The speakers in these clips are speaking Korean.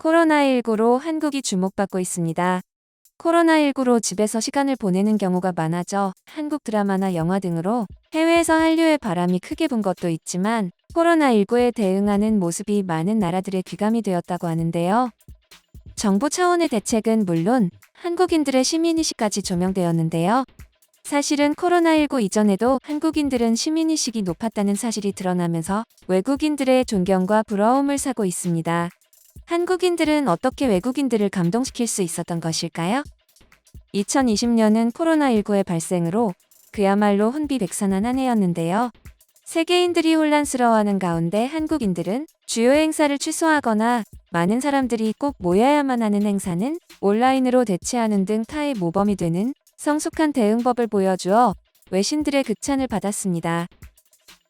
코로나19로 한국이 주목받고 있습니다. 코로나19로 집에서 시간을 보내는 경우가 많아져 한국 드라마나 영화 등으로 해외에서 한류의 바람이 크게 분 것도 있지만 코로나19에 대응하는 모습이 많은 나라들의 귀감이 되었다고 하는데요. 정부 차원의 대책은 물론 한국인들의 시민의식까지 조명되었는데요. 사실은 코로나19 이전에도 한국인들은 시민의식이 높았다는 사실이 드러나면서 외국인들의 존경과 부러움을 사고 있습니다. 한국인들은 어떻게 외국인들을 감동시킬 수 있었던 것일까요? 2020년은 코로나19의 발생으로 그야말로 혼비백산한 한 해였는데요. 세계인들이 혼란스러워하는 가운데 한국인들은 주요 행사를 취소하거나 많은 사람들이 꼭 모여야만 하는 행사는 온라인으로 대체하는 등 타의 모범이 되는 성숙한 대응법을 보여주어 외신들의 극찬을 받았습니다.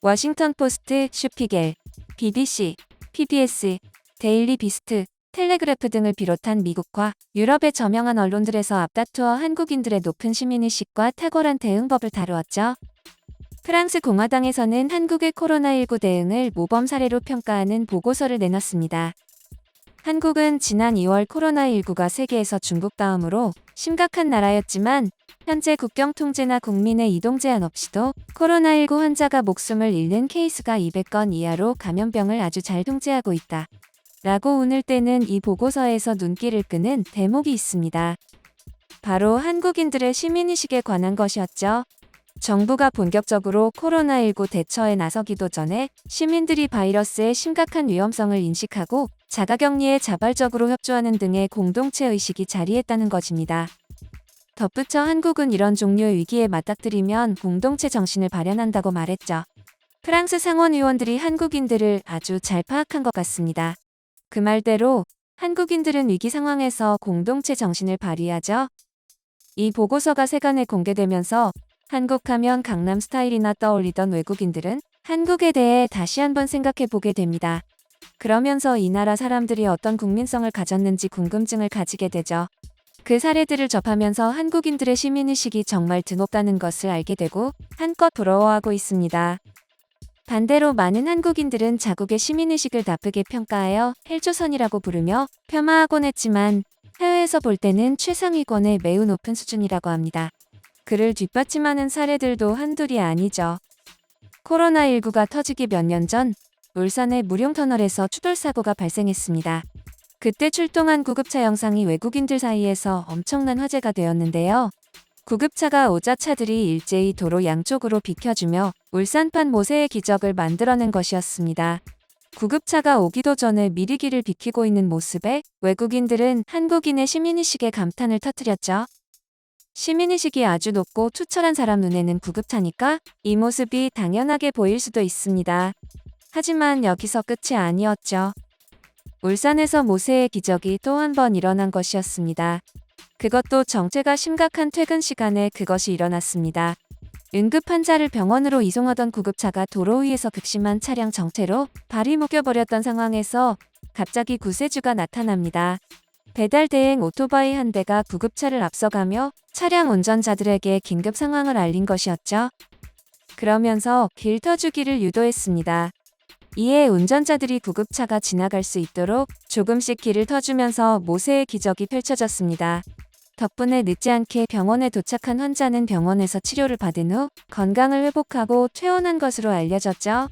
워싱턴 포스트, 슈피겔, BBC, PBS, 데일리 비스트, 텔레그래프 등을 비롯한 미국과 유럽의 저명한 언론들에서 앞다투어 한국인들의 높은 시민의식과 탁월한 대응법을 다루었죠. 프랑스 공화당에서는 한국의 코로나19 대응을 모범 사례로 평가하는 보고서를 내놨습니다. 한국은 지난 2월 코로나19가 세계에서 중국 다음으로 심각한 나라였지만 현재 국경 통제나 국민의 이동 제한 없이도 코로나19 환자가 목숨을 잃는 케이스가 200건 이하로 감염병을 아주 잘 통제하고 있다. 라고 운을 떼는 이 보고서에서 눈길을 끄는 대목이 있습니다. 바로 한국인들의 시민의식에 관한 것이었죠. 정부가 본격적으로 코로나19 대처에 나서기도 전에 시민들이 바이러스의 심각한 위험성을 인식하고 자가격리에 자발적으로 협조하는 등의 공동체 의식이 자리했다는 것입니다. 덧붙여 한국은 이런 종류의 위기에 맞닥뜨리면 공동체 정신을 발현한다고 말했죠. 프랑스 상원의원들이 한국인들을 아주 잘 파악한 것 같습니다. 그 말대로 한국인들은 위기 상황에서 공동체 정신을 발휘하죠. 이 보고서가 세간에 공개되면서 한국하면 강남 스타일이나 떠올리던 외국인들은 한국에 대해 다시 한번 생각해 보게 됩니다. 그러면서 이 나라 사람들이 어떤 국민성을 가졌는지 궁금증을 가지게 되죠. 그 사례들을 접하면서 한국인들의 시민의식이 정말 드높다는 것을 알게 되고 한껏 부러워하고 있습니다. 반대로 많은 한국인들은 자국의 시민의식을 나쁘게 평가하여 헬조선이라고 부르며 폄하하곤 했지만 해외에서 볼 때는 최상위권의 매우 높은 수준이라고 합니다. 그를 뒷받침하는 사례들도 한둘이 아니죠. 코로나19가 터지기 몇 년 전 울산의 무룡터널에서 추돌사고가 발생했습니다. 그때 출동한 구급차 영상이 외국인들 사이에서 엄청난 화제가 되었는데요. 구급차가 오자 차들이 일제히 도로 양쪽으로 비켜주며 울산판 모세의 기적을 만들어낸 것이었습니다. 구급차가 오기도 전에 미리 길을 비키고 있는 모습에 외국인들은 한국인의 시민의식에 감탄을 터뜨렸죠. 시민의식이 아주 높고 투철한 사람 눈에는 구급차니까 이 모습이 당연하게 보일 수도 있습니다. 하지만 여기서 끝이 아니었죠. 울산에서 모세의 기적이 또 한 번 일어난 것이었습니다. 그것도 정체가 심각한 퇴근 시간에 그것이 일어났습니다. 응급 환자를 병원으로 이송하던 구급차가 도로 위에서 극심한 차량 정체로 발이 묶여버렸던 상황에서 갑자기 구세주가 나타납니다. 배달 대행 오토바이 한 대가 구급차를 앞서가며 차량 운전자들에게 긴급 상황을 알린 것이었죠. 그러면서 길 터주기를 유도했습니다. 이에 운전자들이 구급차가 지나갈 수 있도록 조금씩 길을 터주면서 모세의 기적이 펼쳐졌습니다. 덕분에 늦지 않게 병원에 도착한 환자는 병원에서 치료를 받은 후 건강을 회복하고 퇴원한 것으로 알려졌죠.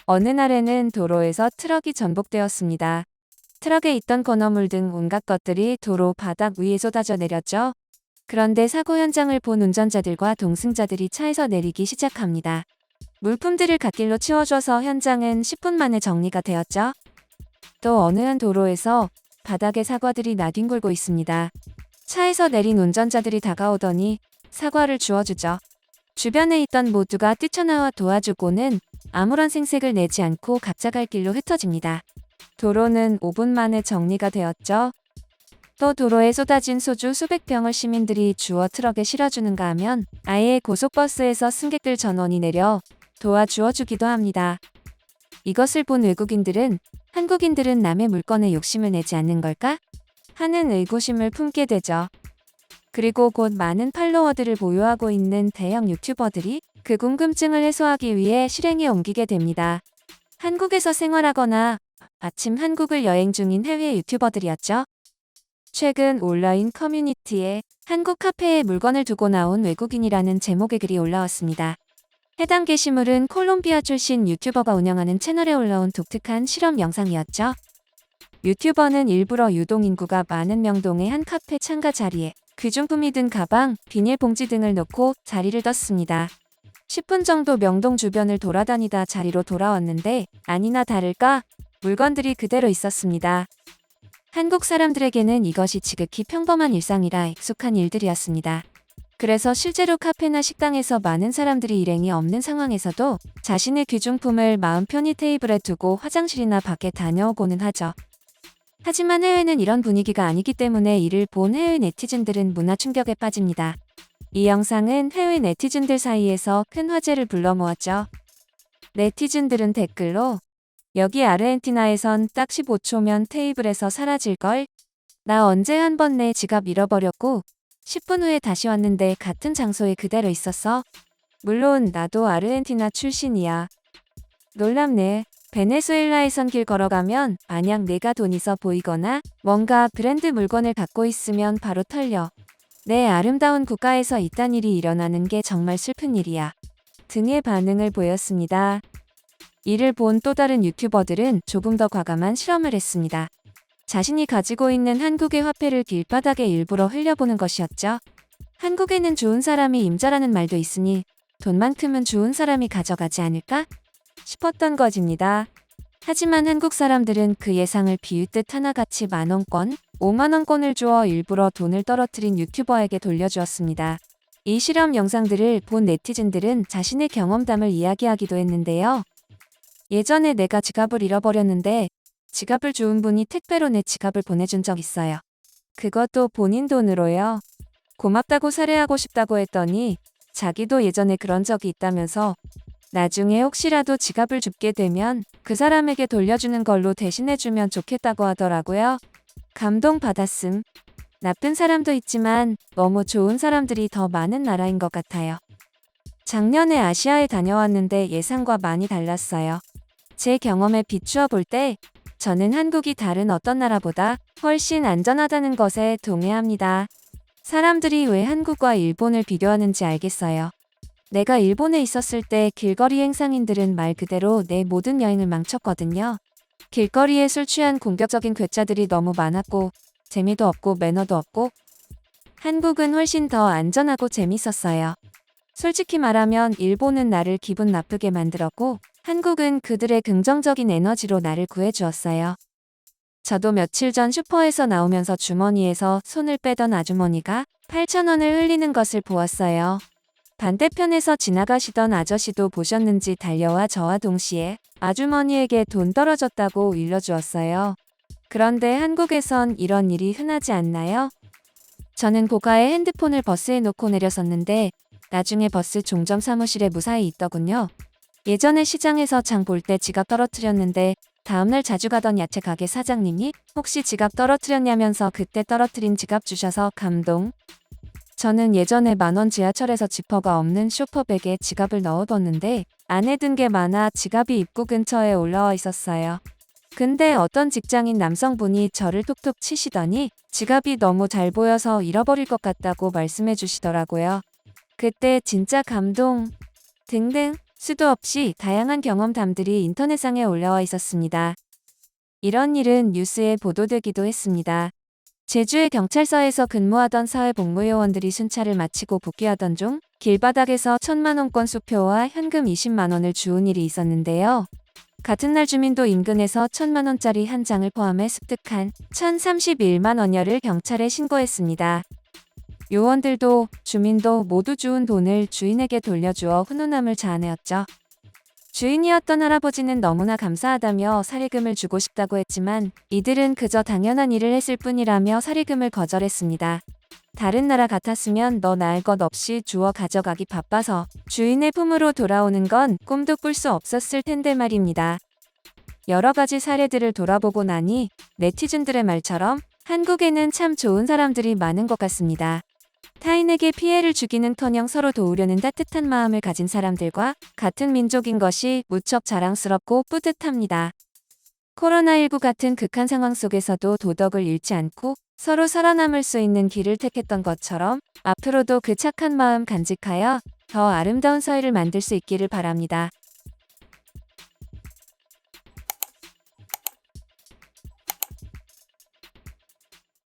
어느 날에는 도로에서 트럭이 전복되었습니다. 트럭에 있던 건어물 등 온갖 것들이 도로 바닥 위에 쏟아져 내렸죠. 그런데 사고 현장을 본 운전자들과 동승자들이 차에서 내리기 시작합니다. 물품들을 갓길로 치워줘서 현장은 10분 만에 정리가 되었죠. 또 어느 한 도로에서 바닥에 사과들이 나뒹굴고 있습니다. 차에서 내린 운전자들이 다가오더니 사과를 주워주죠. 주변에 있던 모두가 뛰쳐나와 도와주고는 아무런 생색을 내지 않고 각자 갈 길로 흩어집니다. 도로는 5분 만에 정리가 되었죠. 또 도로에 쏟아진 소주 수백 병을 시민들이 주워 트럭에 실어주는가 하면 아예 고속버스에서 승객들 전원이 내려 도와주어주기도 합니다. 이것을 본 외국인들은 한국인들은 남의 물건에 욕심을 내지 않는 걸까? 하는 의구심을 품게 되죠. 그리고 곧 많은 팔로워들을 보유하고 있는 대형 유튜버들이 그 궁금증을 해소하기 위해 실행에 옮기게 됩니다. 한국에서 생활하거나 마침 한국을 여행 중인 해외 유튜버들이었죠. 최근 온라인 커뮤니티에 한국 카페에 물건을 두고 나온 외국인이라는 제목의 글이 올라왔습니다. 해당 게시물은 콜롬비아 출신 유튜버가 운영하는 채널에 올라온 독특한 실험 영상이었죠. 유튜버는 일부러 유동인구가 많은 명동의 한 카페 창가 자리에 귀중품이 든 가방, 비닐봉지 등을 놓고 자리를 떴습니다. 10분 정도 명동 주변을 돌아다니다 자리로 돌아왔는데 아니나 다를까 물건들이 그대로 있었습니다. 한국 사람들에게는 이것이 지극히 평범한 일상이라 익숙한 일들이었습니다. 그래서 실제로 카페나 식당에서 많은 사람들이 일행이 없는 상황에서도 자신의 귀중품을 마음 편히 테이블에 두고 화장실이나 밖에 다녀오고는 하죠. 하지만 해외는 이런 분위기가 아니기 때문에 이를 본 해외 네티즌들은 문화 충격에 빠집니다. 이 영상은 해외 네티즌들 사이에서 큰 화제를 불러 모았죠. 네티즌들은 댓글로 여기 아르헨티나에선 딱 15초면 테이블에서 사라질걸? 나 언제 한 번 내 지갑 잃어버렸고 10분 후에 다시 왔는데 같은 장소에 그대로 있었어? 물론 나도 아르헨티나 출신이야. 놀랍네. 베네수엘라에선 길 걸어가면 만약 내가 돈 있어 보이거나 뭔가 브랜드 물건을 갖고 있으면 바로 털려. 내 아름다운 국가에서 이딴 일이 일어나는 게 정말 슬픈 일이야. 등의 반응을 보였습니다. 이를 본 또 다른 유튜버들은 조금 더 과감한 실험을 했습니다. 자신이 가지고 있는 한국의 화폐를 길바닥에 일부러 흘려보는 것이었죠. 한국에는 좋은 사람이 임자라는 말도 있으니 돈만큼은 좋은 사람이 가져가지 않을까? 싶었던 것입니다. 하지만 한국 사람들은 그 예상을 비웃듯 하나같이 만원권, 5만원권을 주어 일부러 돈을 떨어뜨린 유튜버에게 돌려주었습니다. 이 실험 영상들을 본 네티즌들은 자신의 경험담을 이야기하기도 했는데요. 예전에 내가 지갑을 잃어버렸는데 지갑을 주운 분이 택배로 내 지갑을 보내준 적 있어요. 그것도 본인 돈으로요. 고맙다고 사례하고 싶다고 했더니 자기도 예전에 그런 적이 있다면서 나중에 혹시라도 지갑을 줍게 되면 그 사람에게 돌려주는 걸로 대신해주면 좋겠다고 하더라고요. 감동받았음. 나쁜 사람도 있지만 너무 좋은 사람들이 더 많은 나라인 것 같아요. 작년에 아시아에 다녀왔는데 예상과 많이 달랐어요. 제 경험에 비추어 볼 때 저는 한국이 다른 어떤 나라보다 훨씬 안전하다는 것에 동의합니다. 사람들이 왜 한국과 일본을 비교하는지 알겠어요. 내가 일본에 있었을 때 길거리 행상인들은 말 그대로 내 모든 여행을 망쳤거든요. 길거리에 술 취한 공격적인 괴짜들이 너무 많았고 재미도 없고 매너도 없고 한국은 훨씬 더 안전하고 재밌었어요. 솔직히 말하면 일본은 나를 기분 나쁘게 만들었고 한국은 그들의 긍정적인 에너지로 나를 구해주었어요. 저도 며칠 전 슈퍼에서 나오면서 주머니에서 손을 빼던 아주머니가 8,000원을 흘리는 것을 보았어요. 반대편에서 지나가시던 아저씨도 보셨는지 달려와 저와 동시에 아주머니에게 돈 떨어졌다고 일러주었어요. 그런데 한국에선 이런 일이 흔하지 않나요? 저는 고가의 핸드폰을 버스에 놓고 내렸었는데 나중에 버스 종점 사무실에 무사히 있더군요. 예전에 시장에서 장 볼 때 지갑 떨어뜨렸는데 다음날 자주 가던 야채 가게 사장님이 혹시 지갑 떨어뜨렸냐면서 그때 떨어뜨린 지갑 주셔서 감동. 저는 예전에 만원 지하철에서 지퍼가 없는 쇼퍼백에 지갑을 넣어뒀는데 안에 든 게 많아 지갑이 입구 근처에 올라와 있었어요. 근데 어떤 직장인 남성분이 저를 톡톡 치시더니 지갑이 너무 잘 보여서 잃어버릴 것 같다고 말씀해 주시더라고요. 그때 진짜 감동. 등등 수도 없이 다양한 경험담들이 인터넷상에 올라와 있었습니다. 이런 일은 뉴스에 보도되기도 했습니다. 제주의 경찰서에서 근무하던 사회복무요원들이 순찰을 마치고 복귀하던 중 길바닥에서 1,000만원권 수표와 현금 20만원을 주운 일이 있었는데요. 같은 날 주민도 인근에서 1,000만원짜리 한 장을 포함해 습득한 1,031만원여를 경찰에 신고했습니다. 요원들도 주민도 모두 주운 돈을 주인에게 돌려주어 훈훈함을 자아내었죠. 주인이었던 할아버지는 너무나 감사하다며 사리금을 주고 싶다고 했지만 이들은 그저 당연한 일을 했을 뿐이라며 사리금을 거절했습니다. 다른 나라 같았으면 너 나을 것 없이 주워 가져가기 바빠서 주인의 품으로 돌아오는 건 꿈도 꿀 수 없었을 텐데 말입니다. 여러 가지 사례들을 돌아보고 나니 네티즌들의 말처럼 한국에는 참 좋은 사람들이 많은 것 같습니다. 타인에게 피해를 주기는커녕 서로 도우려는 따뜻한 마음을 가진 사람들과 같은 민족인 것이 무척 자랑스럽고 뿌듯합니다. 코로나19 같은 극한 상황 속에서도 도덕을 잃지 않고 서로 살아남을 수 있는 길을 택했던 것처럼 앞으로도 그 착한 마음 간직하여 더 아름다운 사회를 만들 수 있기를 바랍니다.